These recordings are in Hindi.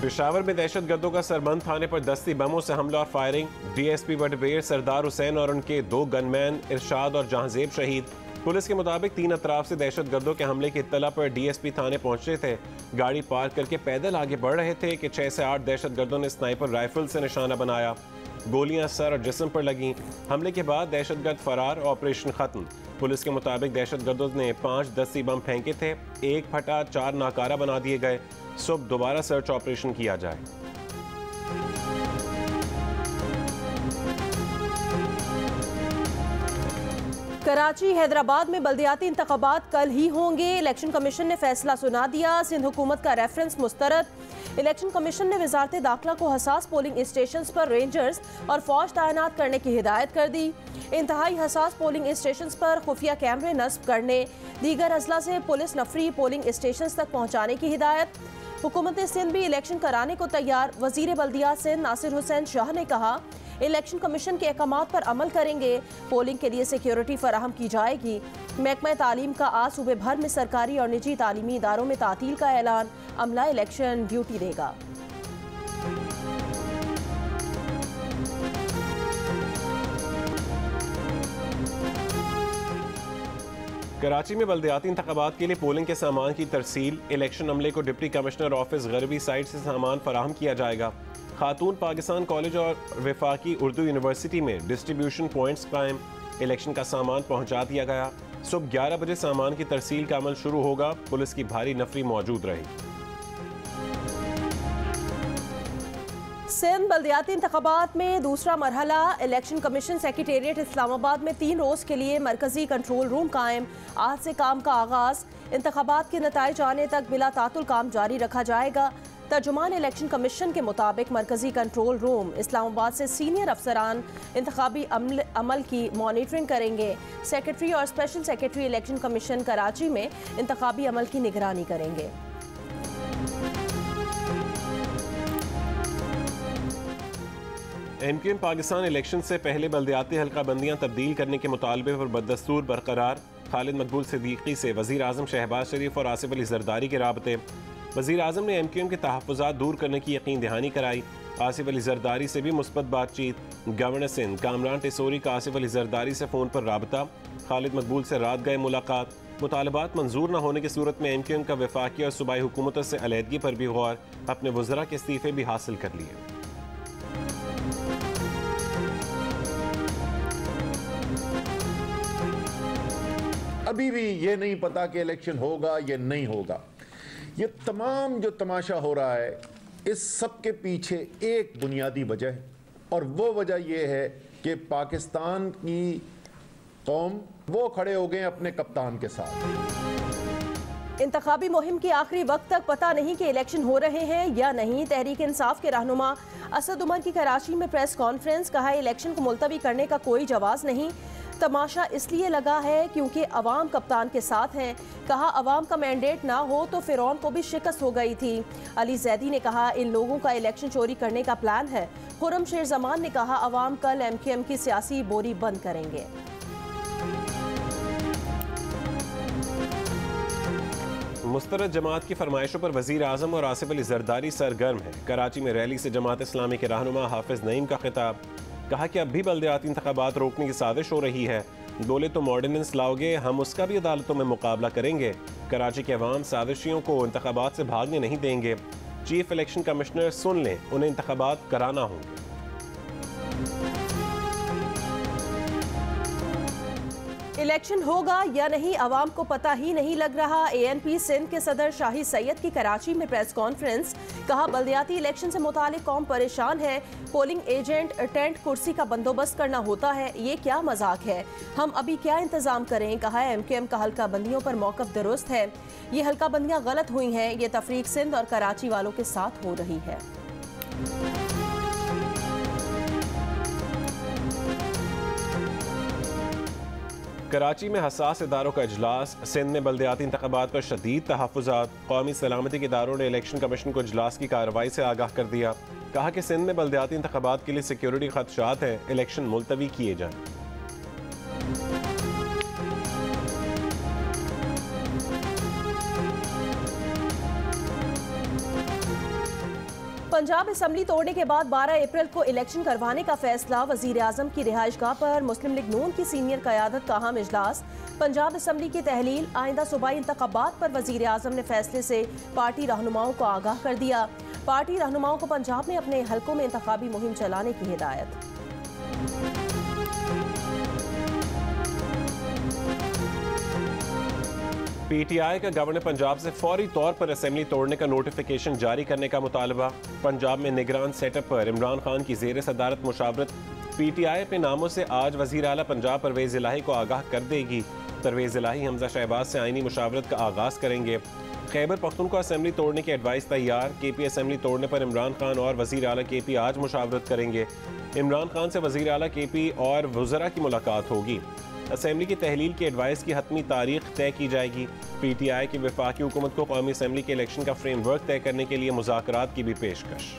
पेशावर में दहशत गर्दों का सरबंद थाने पर दस्ती बमों से हमला और फायरिंग। डीएसपी वडवेर सरदार हुसैन और उनके 2 गनमैन इरशाद और जहांजेब शहीद। पुलिस के मुताबिक 3 अतराफ से दहशत गर्दों के हमले की इत्तला पर डीएसपी थाने पहुंचे थे। गाड़ी पार्क करके पैदल आगे बढ़ रहे थे कि 6 से 8 दहशत गर्दों ने स्नाइपर राइफल से निशाना बनाया। गोलियां सर और जिस्म पर लगीं। हमले के बाद दहशतगर्द फरार, ऑपरेशन खत्म। पुलिस के मुताबिक दहशतगर्दों ने 5 दस्ती बम फेंके थे, 1 फटा, 4 नाकारा बना दिए गए। सुबह दोबारा सर्च ऑपरेशन किया जाए। कराची हैदराबाद में बल्दियाती इंतखाबात कल ही होंगे। इलेक्शन कमीशन ने फैसला सुना दिया। सिंध हुकूमत का रेफरेंस मुस्तरद। इलेक्शन कमीशन ने वजारत दाखिला को हसास पोलिंग स्टेशन पर रेंजर्स और फौज तैनात करने की हिदायत कर दी। इंतहाई हसास पोलिंग स्टेशन पर खुफिया कैमरे नस्ब करने, दीगर अजला से पुलिस नफरी पोलिंग स्टेशन तक पहुँचाने की हिदायत। हुकूमत सिंध भी इलेक्शन कराने को तैयार। वजीर बल्दियात सिंध नासिर हुसैन शाह ने कहा, इलेक्शन कमीशन के अहकामात पर अमल करेंगे। पोलिंग के लिए सिक्योरिटी फराहम की जाएगी। महकमा तालीम का आज सूबे भर में सरकारी और निजी तालीमी इदारों में तातील का ऐलान। अमला इलेक्शन ड्यूटी देगा। कराची में बल्दियाती इंतखाबात के लिए पोलिंग के सामान की तरसील। इलेक्शन अमले को deputy commissioner office garbi side से सामान फराहम किया जाएगा। खातून पाकिस्तान कॉलेज और वफाकी उर्दू यूनिवर्सिटी में डिस्ट्रीब्यूशन पॉइंट्स कायम। इलेक्शन का सामान पहुंचा दिया गया। सुबह 11 बजे सामान की तरसील का अमल शुरू होगा। पुलिस की भारी नफरी मौजूद रहेगी। सिंध बल्दियाती इंतखाबात में दूसरा मरहला। इलेक्शन कमीशन सेक्रेटेरिएट इस्लामाबाद में 3 रोज़ के लिए मरकजी कंट्रोल रूम कायम। आज से काम का आगाज़। इंतखाबात के नताइज आने तक बिला तातुल काम जारी रखा जाएगा। तर्जुमान इलेक्शन कमीशन के मुताबिक मरकजी कंट्रोल रूम इस्लामाबाद से सीनियर अफसरान इंतखाबी अमल की मॉनिटरिंग करेंगे। सेक्रेटरी और special secretary election commission Karachi में इंतखाबी अमल की निगरानी करेंगे। एमक्यूएम पाकिस्तान इलेक्शन से पहले बल्दियाती हल्का बंदियां तब्दील करने के मुतालबे पर बदस्तूर बरकरार। खालिद मकबूल सिद्दीकी से वज़ीर आज़म शहबाज शरीफ और आसिफ अली जरदारी के राबते। वज़ीर आज़म ने एमक्यूएम के तहफ़्फ़ुज़ात दूर करने की यकीन दहानी कराई। आसिफ अली जरदारी से भी मुस्बत बातचीत। गवर्नर सिंध कामरान टिसोरी का आसिफ अली जरदारी से फ़ोन पर राबता। खालिद मकबूल से रात गए मुलाकात। मुतालबात मंजूर न होने की सूरत में एमक्यूएम का वफाकी और सूबाई हुकूमतों से अलहदगी पर भी गौर। अपने वज़रा के इस्तीफ़े भी हासिल कर लिए। अभी भी ये नहीं पता कि इलेक्शन होगा या नहीं होगा। ये तमाम जो तमाशा हो रहा है, इस सब के पीछे एक बुनियादी वजह है, और वो वजह यह है कि पाकिस्तान की कौम वो खड़े हो गए अपने कप्तान के साथ। इंतखाबी मुहिम के आखिरी वक्त तक पता नहीं कि इलेक्शन हो रहे हैं या नहीं। तहरीक इंसाफ के रहनुमा असद उमर की कराची में प्रेस कॉन्फ्रेंस। कहा, इलेक्शन को मुलतवी करने का कोई जवाब नहीं। तमाशा इसलिए लगा है क्योंकि अवाम कप्तान के साथ हैं। कहा, अवाम का मैंडेट ना हो तो फिरौन को भी शिकस्त हो गई थी। अली जैदी ने कहा, इन लोगों का इलेक्शन चोरी करने का प्लान है। खुर्रम शेर जमान ने कहा, अवाम कल एमक्यूएम की सियासी बोरी बंद करेंगे। मुस्तरद जमात की फरमाइशों पर वज़ीर आज़म और आसिफ अली जरदारी सरगर्म है। कराची में रैली से जमात इस्लामी के रहनुमा हाफिज नईम का खिताब। कहा कि अब भी बल्दियाती इंतखाबात रोकने की साजिश हो रही है। बोले तो ऑर्डिनेंस लाओगे, हम उसका भी अदालतों में मुकाबला करेंगे। कराची के अवाम साजिशियों को इंतखाबात से भागने नहीं देंगे। चीफ इलेक्शन कमिश्नर सुन लें, उन्हें इंतखाबात कराना होंगे। इलेक्शन होगा या नहीं अवाम को पता ही नहीं लग रहा। एएनपी सिंध के सदर शाहिद सैयद की कराची में प्रेस कॉन्फ्रेंस। कहा, बल्दियाती इलेक्शन से मुतालिक कौम परेशान है। पोलिंग एजेंट टेंट कुर्सी का बंदोबस्त करना होता है, ये क्या मजाक है। हम अभी क्या इंतजाम करें। कहा, एमक्यूएम का हल्का बंदियों पर मौक़िफ़ दुरुस्त है। ये हल्का बंदियाँ गलत हुई हैं। ये तफरीक सिंध और कराची वालों के साथ हो रही है। कराची में हसास इदारों का इजलास। सिंध में बल्दियाती इंतखाबात पर शदीद तहफ़्फ़ुज़ात। कौमी सलामती के इदारों ने इलेक्शन कमीशन को इजलास की कार्रवाई से आगाह कर दिया। कहा कि सिंध में बल्दियाती इंतखाबात के लिए सिक्योरिटी खदशात हैं, इलेक्शन मुलतवी किए जाएं। पंजाब असम्बली तोड़ने के बाद 12 अप्रैल को इलेक्शन करवाने का फैसला। वजीर आजम की रिहाइशगाह पर मुस्लिम लीग नून की सीनियर क़यादत का अहम इजलास। पंजाब असम्बली की तहलील। आइंदा सूबाई इंतखाबात पर वजीर आजम ने फैसले से पार्टी रहनुमाओं को आगाह कर दिया। पार्टी रहनुमाओं को पंजाब में अपने हलकों में इंतखाबी मुहिम चलाने की हिदायत। पीटीआई का गवर्नर पंजाब से फौरी तौर पर असेंबली तोड़ने का नोटिफिकेशन जारी करने का मुतालबा। पंजाब में निगरान सेटअप पर इमरान खान की जेर सदारत मुशावरत। पीटीआई अपने नामों से आज वजीर आला पंजाब परवेज इलाही को आगाह कर देगी। परवेज इलाही हमजा शहबाज से आईनी मुशावरत का आगाज करेंगे। खैबर पख्तूनख्वा असेंबली तोड़ने की एडवाइस तैयार। केपी असेंबली तोड़ने पर इमरान खान और वजीर आला केपी आज मुशावरत करेंगे। इमरान खान से वजीर आला केपी और वज़रा की मुलाकात होगी। असेंबली की तहलील की एडवाइस की हतमी तारीख तय की जाएगी। पीटीआई की वफाकी हुकूमत को कौमी असेंबली के इलेक्शन का फ्रेमवर्क तय करने के लिए मुज़ाकरात की भी पेशकश।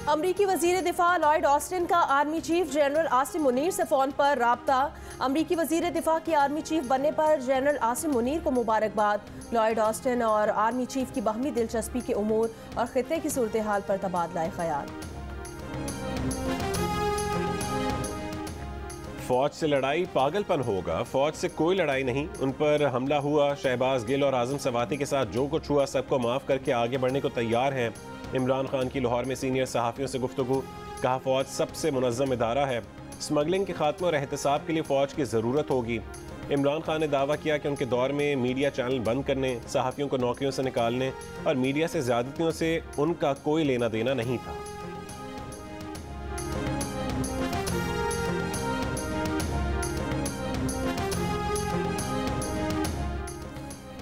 अमरीकी वजीर दिफा लॉयड ऑस्टिन का army chief general Asim Munir से फोन पर राब्ता। अमरीकी वजीर दिफा के आर्मी चीफ बनने पर जनरल आसिम मुनीर को मुबारकबाद। लॉयड ऑस्टिन और आर्मी चीफ की बाहमी दिलचस्पी के उमूर और खित्ते की सूरत हाल पर तबादला ख्याल। फौज से लड़ाई पागलपन होगा, फौज से कोई लड़ाई नहीं। उन पर हमला हुआ, शहबाज गिल और आजम सवाती के साथ जो कुछ हुआ सबको माफ करके आगे बढ़ने को तैयार हैं। इमरान खान की लाहौर में सीनियर सहाफ़ियों से गुफ्तगू। कहा फौज सबसे मुनज़्ज़म इदारा है, स्मगलिंग के खात्मे और एहतसाब के लिए फौज की ज़रूरत होगी। इमरान खान ने दावा किया कि उनके दौर में मीडिया चैनल बंद करने, सहाफ़ियों को नौकरियों से निकालने और मीडिया से ज़्यादतियों से उनका कोई लेना देना नहीं था।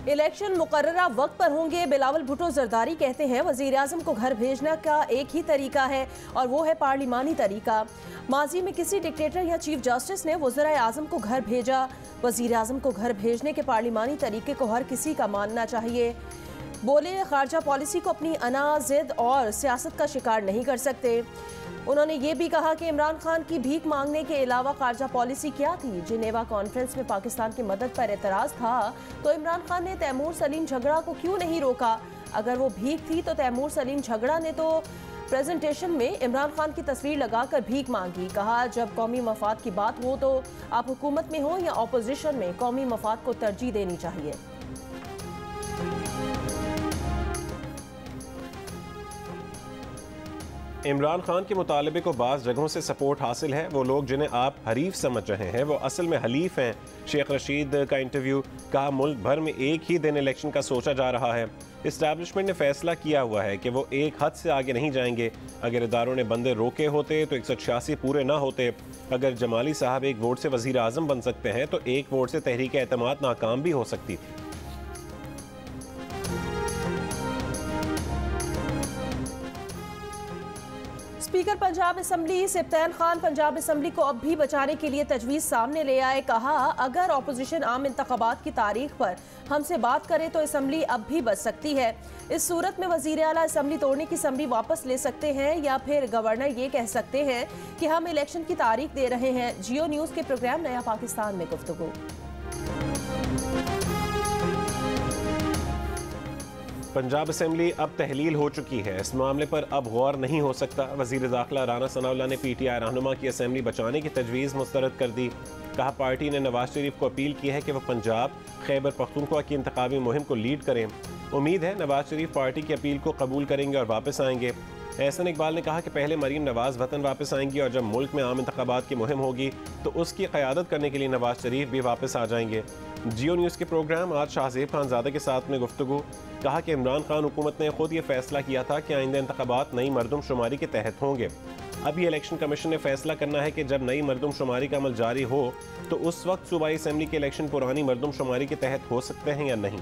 इलेक्शन मुकर्ररा वक्त पर होंगे। बिलावल भुट्टो जरदारी कहते हैं वजीर आजम को घर भेजना का एक ही तरीका है और वो है पार्लिमानी तरीका। माजी में किसी डिक्टेटर या चीफ जस्टिस ने वज़ीर आजम को घर भेजा। वजीर आजम को घर भेजने के पार्लिमानी तरीके को हर किसी का मानना चाहिए। बोले खारजा पॉलिसी को अपनी अना, जिद और सियासत का शिकार नहीं कर सकते। उन्होंने ये भी कहा कि इमरान खान की भीख मांगने के अलावा खारजा पॉलिसी क्या थी। जिनेवा कॉन्फ्रेंस में पाकिस्तान की मदद पर एतराज़ था तो इमरान खान ने तैमूर सलीम झगड़ा को क्यों नहीं रोका। अगर वो भीख थी तो तैमूर सलीम झगड़ा ने तो प्रेजेंटेशन में इमरान खान की तस्वीर लगाकर भीख मांगी। कहा जब कौमी मफाद की बात हो तो आप हुकूमत में हो या अपोजिशन में, कौमी मफाद को तरजीह देनी चाहिए। इमरान खान के मुतालबे को बाज़ जगहों से सपोर्ट हासिल है। वो लोग जिन्हें आप हरीफ समझ रहे हैं वो असल में हलीफ हैं। शेख रशीद का इंटरव्यू। कहा मुल्क भर में एक ही दिन इलेक्शन का सोचा जा रहा है। इस्टेब्लिशमेंट ने फैसला किया हुआ है कि वो एक हद से आगे नहीं जाएंगे। अगर इदारों ने बंदे रोके होते तो 186 पूरे ना होते। अगर जमाली साहब एक वोट से वज़ीर आज़म बन सकते हैं तो एक वोट से तहरीक एतमाद नाकाम भी हो सकती थी। Speaker Punjab assembly Sibtain Khan Punjab assembly को अब भी बचाने के लिए तजवीज़ सामने ले आए। कहा अगर अपोजिशन आम इंतखाबात की तारीख पर हमसे बात करे तो असम्बली अब भी बच सकती है। इस सूरत में वज़ीर आला असम्बली तोड़ने की असम्बली वापस ले सकते हैं या फिर गवर्नर ये कह सकते हैं कि हम इलेक्शन की तारीख दे रहे हैं। जियो न्यूज़ के प्रोग्राम नया पाकिस्तान में गुफ्तगू। पंजाब असेंबली अब तहलील हो चुकी है, इस मामले पर अब गौर नहीं हो सकता। वज़ीर दाखिला राना सनाउल्लाह ने पीटीआई रहनुमा की असेंबली बचाने की तजवीज़ मुस्तरद कर दी। कहा पार्टी ने नवाज शरीफ को अपील की है कि वह पंजाब खैबर पख्तूनख्वा की इंतखाबी मुहिम को लीड करें। उम्मीद है नवाज शरीफ पार्टी की अपील को कबूल करेंगे और वापस आएंगे। एहसन इकबाल ने कहा कि पहले मरीम नवाज वतन वापस आएंगी और जब मुल्क में आम इंतखाबात की मुहिम होगी तो उसकी क़यादत करने के लिए नवाज शरीफ भी वापस आ जाएंगे। जियो न्यूज़ के प्रोग्राम आज शाहज़ेब खानज़ादा के साथ में गुफ्तगू। कहा कि इमरान खान हुकूमत ने खुद ये फैसला किया था कि आइंदा इंतखाबात नई मरदमशुमारी के तहत होंगे। अब ये इलेक्शन कमीशन ने फैसला करना है कि जब नई मरदमशुमारी का अमल जारी हो तो उस वक्त सूबाई असेंबली के इलेक्शन पुरानी मरदमशुमारी के तहत हो सकते हैं या नहीं।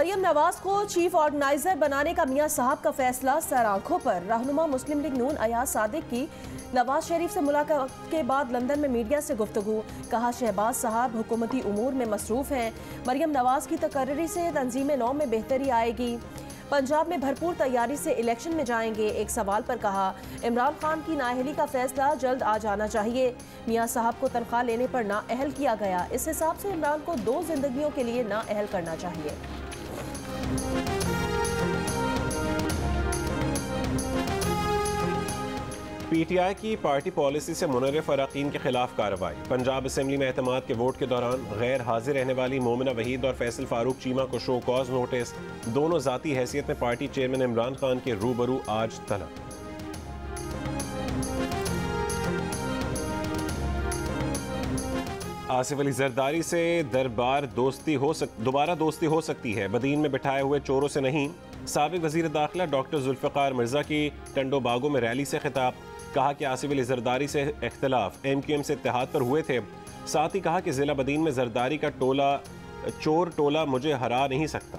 मरियम नवाज को चीफ ऑर्गेनाइजर बनाने का मियां साहब का फैसला सर आंखों पर। रहनुमा मुस्लिम लीग नून अयाज सादिक की नवाज शरीफ से मुलाकात के बाद लंदन में मीडिया से गुफ्तगू। कहा, शहबाज साहब हुकूमती उमूर में मसरूफ हैं। मरियम नवाज की तकर्री से तंजीम नौ में बेहतरी आएगी। पंजाब में भरपूर तैयारी से इलेक्शन में जाएंगे। एक सवाल पर कहा, इमरान खान की नाअहली का फैसला जल्द आ जाना चाहिए। मियां साहब को तनख्वाह लेने पर नाअहल किया गया। इस हिसाब से इमरान को 2 जिंदगियों के लिए नाअहल करना चाहिए। पीटीआई की पार्टी पॉलिसी से मुनर्रिफ अरकान के खिलाफ कार्रवाई। पंजाब असेंबली में एतमाद के वोट के दौरान गैर हाजिर रहने वाली मोमिना वहीद और फैसल फारूक चीमा को शो कॉज नोटिस। दोनों जाती हैसियत में पार्टी चेयरमैन इमरान खान के रूबरू आज तलब। आसिफ अली जरदारी से दोबारा दोस्ती हो सकती है, बदीन में बिठाए हुए चोरों से नहीं। साबिक वजीर दाखिला डॉक्टर जुल्फ़िकार मिर्जा की टंडो बागों में रैली से खिताब। कहा कि आसिफ अली जरदारी से इख्तिलाफ MQM से इत्तेहाद पर हुए थे। साथ ही कहा कि जिला बदीन में जरदारी का चोर टोला मुझे हरा नहीं सकता।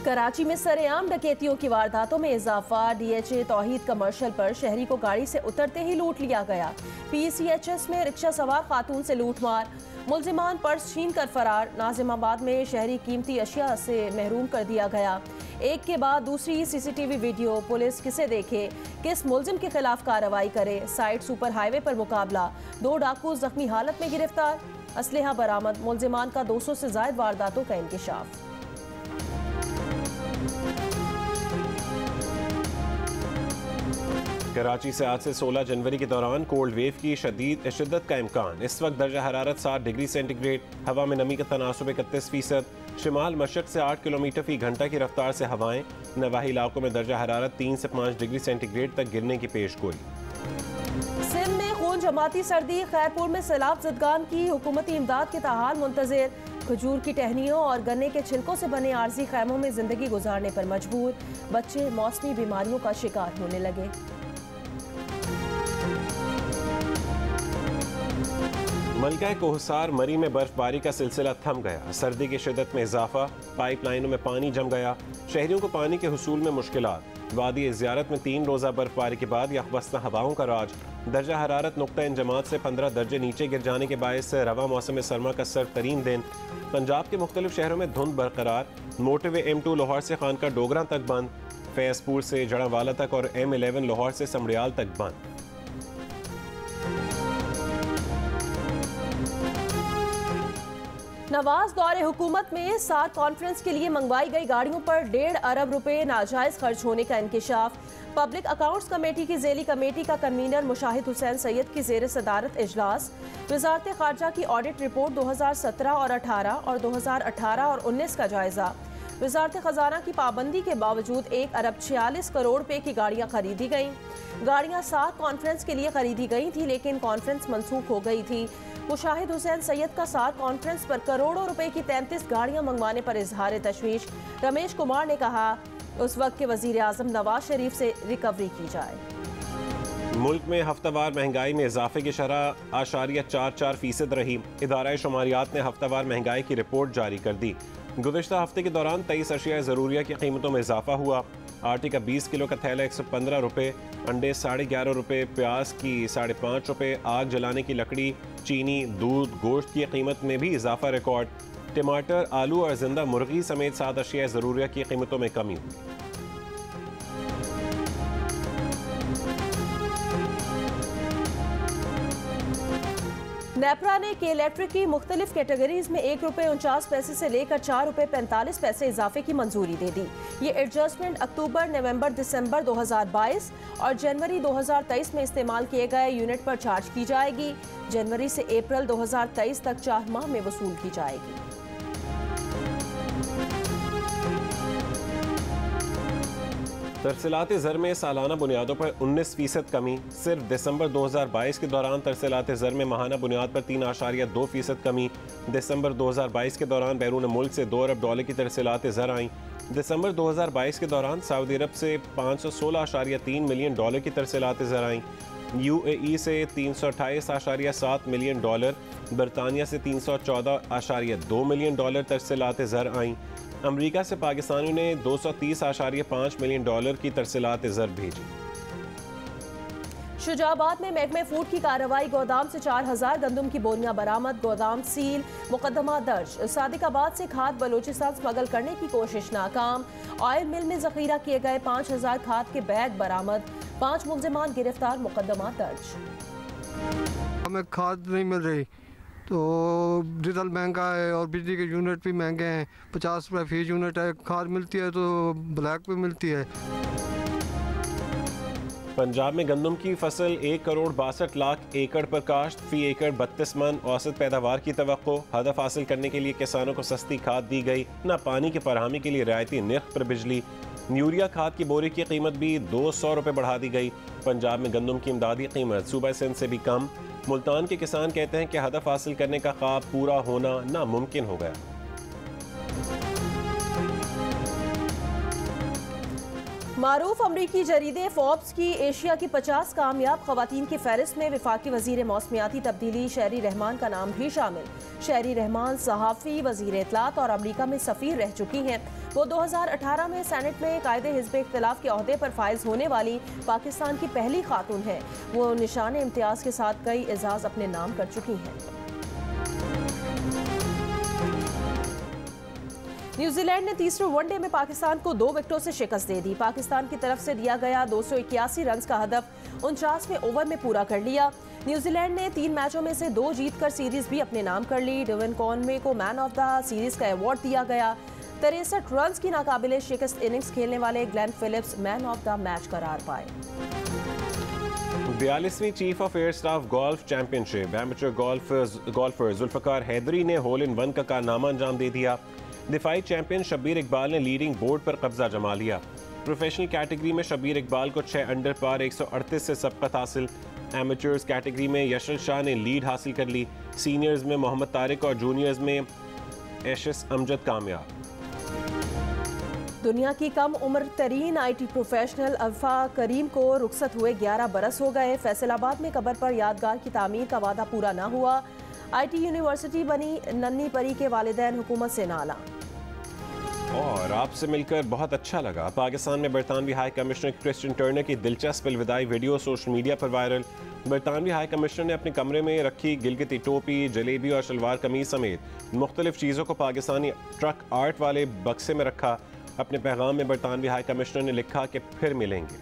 कराची में सरेआम डकैतियों की वारदातों में इजाफा। DHA तौहीद कमर्शियल पर शहरी को गाड़ी से उतरते ही लूट लिया गया। PCHS में रिक्शा सवार खातून से लूटमार। मुलजिमान पर्स छीन कर फरार। नाजिमाबाद में शहरी कीमती अशिया से महरूम कर दिया गया। एक के बाद दूसरी CCTV वीडियो। पुलिस किसे देखे, किस मुलजिम के खिलाफ कार्रवाई करे। साइड सुपर हाईवे पर मुकाबला। 2 डाकू जख्मी हालत में गिरफ्तार। असलहा बरामद। मुलजिमान का 200 से ज्यादा वारदातों का इंकिशाफ। कराची से आज से 16 जनवरी के दौरान कोल्ड वेव की शिद्दत का इम्कान। इस वक्त दर्जा हरारत 7 डिग्री सेंटीग्रेड। हवा में नमी का तनासुब 31%। शिमाल मशरक से 8 किलोमीटर फी घंटा की रफ्तार से हवाएं। नवाही इलाकों में दर्जा हरारत 3 से 5 डिग्री सेंटीग्रेड तक गिरने की पेशगोई। सिंध में खून जमाती सर्दी। खैरपुर में सैलाब ज़दगान की हुकूमती इमदाद के ताहाल मुंतज़िर। खजूर की टहनियों और गन्ने के छिलकों से बने आरजी खैमों में जिंदगी गुजारने पर मजबूर। बच्चे मौसमी बीमारियों का शिकार होने लगे। मलका कोहसार मरी में बर्फबारी का सिलसिला थम गया। सर्दी की शिद्दत में इजाफा। पाइपलाइनों में पानी जम गया। शहरियों को पानी के हुसूल में मुश्किलात। वादी ज़ियारत में 3 रोज़ा बर्फबारी के बाद यकबस्ता हवाओं का राज। दर्जा हरारत नुक्ता इंजमात से 15 दर्जे नीचे गिर जाने के बायस रवा मौसम सरमा का सर्द तरीन दिन। पंजाब के मुख्तलिफ शहरों में धुंध बरकरार। मोटरवे M2 लाहौर से खानका डोगरा तक बंद। फैजपुर से जड़ावाला तक और M11 लाहौर से समड़ियाल तक बंद। नवाज दौरे हुकूमत में सार कॉन्फ्रेंस के लिए मंगवाई गई गाड़ियों पर 1.5 अरब रुपए नाजायज खर्च होने का इंकिशाफ। पब्लिक अकाउंट्स कमेटी की ज़ेली कमेटी का कन्वीनर मुशाहिद हुसैन सैयद की ज़ेर सदारत इजलास। वज़ारत ख़ारजा की ऑडिट रिपोर्ट 2017 और 18 और 2018 और 19 का जायजा। वज़ारत ख़जाना की पाबंदी के बावजूद 1 अरब 46 करोड़ रुपए की गाड़ियाँ खरीदी गईं। गाड़ियाँ सार कॉन्फ्रेंस के लिए खरीदी गई थी, लेकिन कॉन्फ्रेंस मनसूख हो गई थी। मुशाहिद हुसैन सैयद का सार कॉन्फ्रेंस पर करोड़ों रुपए की 33 गाड़ियां मंगवाने पर इजहार तशवीश। रमेश कुमार ने कहा, उस वक्त के वजीर आजम नवाज शरीफ से रिकवरी की जाए। मुल्क में हफ्तावार महंगाई में इजाफे की शरह 8.44% रही। इदारा शुमारियात ने हफ्तावार महंगाई की रिपोर्ट जारी कर दी। गुज़िश्ता हफ्ते के दौरान 23 अशिया ज़रूरिया की कीमतों में इजाफा हुआ। आटे का 20 किलो का थैला 115 रुपये, अंडे 11.5 रुपये, प्याज की 5.5 रुपये, आग जलाने की लकड़ी, चीनी, दूध, गोश्त की कीमत में भी इजाफा रिकॉर्ड। टमाटर, आलू और जिंदा मुर्गी समेत 7 अशिया ज़रूरिया की कीमतों में कमी हुई। नेपरा ने के इलेक्ट्रिक की मुख्तलिफ कैटेगरीज में 1 रुपये 49 पैसे से लेकर 4 रुपये 45 पैसे इजाफे की मंजूरी दे दी। ये एडजस्टमेंट अक्टूबर, नवंबर, दिसंबर 2022 और जनवरी 2023 में इस्तेमाल किए गए यूनिट पर चार्ज की जाएगी। जनवरी से अप्रैल 2023 तक 4 माह में वसूल की जाएगी। तरसीलात ज़र में सालाना बुनियादों पर 19% कमी। सिर्फ दिसंबर 2022 के दौरान तरसीलात ज़र में माहाना बुनियाद पर 3.2% कमी। दिसंबर 2022 के दौरान बैरून मुल्क से 2 अरब डॉलर की तरसीलात ज़र आईं। दिसंबर 2022 के दौरान सऊदी अरब से 516.3 मिलियन डॉलर की तरसीलात ज़र आईं। UAE से 328.7 मिलियन डॉलर, बरतानिया से 314.2 मिलियन डॉलर तरसीलात ज़र आईं। अमरीका से पाकिस्तानियों ने 230.5 मिलियन डॉलर की तरसीलात ज़र भेजी। शुजाबाद में महकमे फूड की कार्रवाई, गोदाम से 4000 गंदम की बोरियां बरामद, गोदाम सील, मुकदमा दर्ज। सादिकाबाद से खाद बलोचिस्तान स्मगल करने की कोशिश नाकाम, ऑयल मिल में जखीरा किए गए 5000 खाद के बैग बरामद, 5 मुलजिमान गिरफ्तार, मुकदमा दर्ज। हमें खाद नहीं मिल रही तो डीजल महंगा है और बिजली के यूनिट भी महंगे हैं, 50 रुपये फी यूनिट है, खाद मिलती है तो ब्लैक भी मिलती है। पंजाब में गंदम की फसल 1,62,00,000 एकड़ पर काश्त, फी एकड़ 32 मन औसत पैदावार की तवक्को। हदफ हासिल करने के लिए किसानों को सस्ती खाद दी गई, न पानी की फराहमी के लिए रियायती निर्ख पर बिजली। यूरिया खाद की बोरी की कीमत भी 200 रुपये बढ़ा दी गई। पंजाब में गंदम की इमदादी कीमत सूबा सिंध से भी कम। मुल्तान के किसान कहते हैं कि हदफ हासिल करने का ख्वाब पूरा होना नामुमकिन हो गया। मारूफ अमरीकी जरीदे फोर्ब्स की एशिया की 50 कामयाब खवातीन की फहरिस्त में वफाकी वजीर मौसमियाती तब्दीली शहरी रहमान का नाम भी शामिल। शहरी रहमान सहाफ़ी, वजीर इत्तलात और अमरीका में सफ़ीर रह चुकी हैं। वो 2018 में सेनेट में कायदे हिज़्ब इख्तिलाफ के अहदे पर फाइज होने वाली पाकिस्तान की पहली खातून हैं। वो निशान इम्तियाज़ के साथ कई एजाज़ अपने नाम कर चुकी हैं। न्यूजीलैंड ने तीसरे वनडे में पाकिस्तान को 2 विकेटों से शिकस्त दे दी। पाकिस्तान की तरफ से दिया गया 281 रन का हदफ 49वें ओवर में पूरा कर लिया। न्यूजीलैंड ने 3 मैचों में से 2 जीतकर सीरीज भी अपने नाम कर ली। डेविन कॉनवे को मैन ऑफ द सीरीज का अवार्ड दिया गया। 63 रन की नाकाबिले शिकस्त इनिंग्स खेलने वाले Glenn Phillips man of the match करार पाए। 42वीं chief of air staff golf championship amateur golfer Zulfiqar Haideri ने होल इन वन का कारनामा अंजाम दे दिया। दिफाई चैंपियन शब्बीर इकबाल ने लीडिंग बोर्ड पर कब्जा जमा लिया। प्रोफेशनल कैटेगरी में शब्बीर इकबाल को 6 अंडर पार 138 से सबकत हासिल। एमेचर्स कैटेगरी में यशल शाह ने लीड हासिल कर ली। सीनियर्स में मोहम्मद तारिक और जूनियर्स में एशिस अमजद कामयाब। दुनिया की कम उम्र तरीन IT प्रोफेशनल अल्फा करीम को रुखसत हुए 11 बरस हो गए। फैसलाबाद में कब्र पर यादगार की तामीर का वादा पूरा न हुआ। IT यूनिवर्सिटी बनी नन्ही परी के वालिदैन हुकूमत से नाला। और आपसे मिलकर बहुत अच्छा लगा। पाकिस्तान में बरतानवी हाई कमिश्नर क्रिस्टियन टर्नर की दिलचस्प अलविदाई वीडियो सोशल मीडिया पर वायरल। बरतानवी हाई कमिश्नर ने अपने कमरे में रखी गिलगिती टोपी, जलेबी और शलवार कमीज समेत मुख्तलिफ चीज़ों को पाकिस्तानी ट्रक आर्ट वाले बक्से में रखा। अपने पैगाम में बरतानवी हाई कमिश्नर ने लिखा कि फिर मिलेंगे।